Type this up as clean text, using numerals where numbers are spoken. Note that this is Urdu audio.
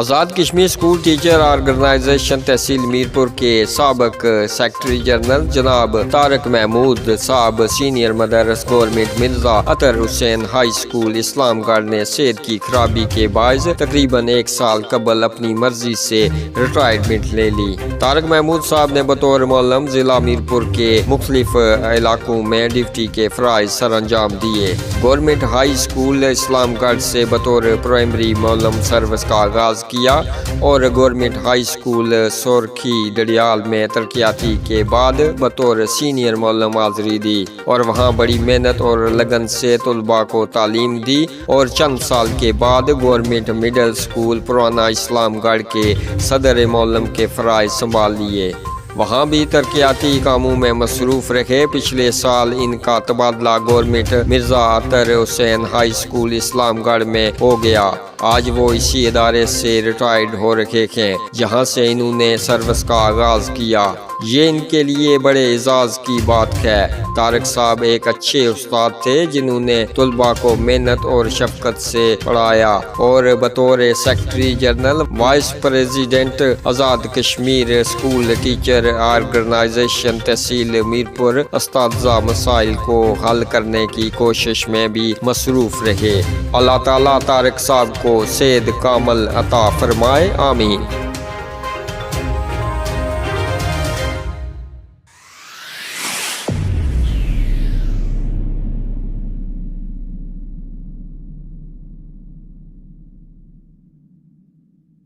Azad Kashmir school teacher organization تحصیل میرپور کے سابق سیکرٹری جنرل جناب طارق محمود صاحب سینئر مدرس گورنمنٹ مرزا اطہر حسین ہائی اسکول اسلام گڑھ نے صحت کی خرابی کے باعث تقریباً 1 سال قبل اپنی مرضی سے ریٹائرمنٹ لے لی۔ طارق محمود صاحب نے بطور معلم ضلع میرپور کے مختلف علاقوں میں ڈیوٹی کے فرائض سر انجام دیے۔ گورنمنٹ ہائی اسکول اسلام گڑھ سے بطور پرائمری معلم سروس کا آغاز کیا اور گورنمنٹ ہائی اسکول سورکھی ڈڈیال میں ترقیاتی کے بعد بطور سینئر معلم حاضری دی اور وہاں بڑی محنت اور لگن سے طلباء کو تعلیم دی اور چند سال کے بعد گورنمنٹ مڈل اسکول پرانا اسلام گڑھ کے صدر معلم کے فرائض سنبھال لیے۔ وہاں بھی ترقیاتی کاموں میں مصروف رہے۔ پچھلے سال ان کا تبادلہ گورنمنٹ مرزا اطہر حسین ہائی اسکول اسلام گڑھ میں ہو گیا۔ آج وہ اسی ادارے سے ریٹائرڈ ہو رکھے ہیں جہاں سے انہوں نے سروس کا آغاز کیا۔ یہ ان کے لیے بڑے اعزاز کی بات ہے۔ طارق صاحب ایک اچھے استاد تھے جنہوں نے طلباء کو محنت اور شفقت سے پڑھایا اور بطور secretary general vice president Azad Kashmir school teacher organization تحصیل میرپور اساتذہ مسائل کو حل کرنے کی کوشش میں بھی مصروف رہے۔ اللہ تعالیٰ طارق صاحب کو صحت کامل عطا فرمائے، آمین۔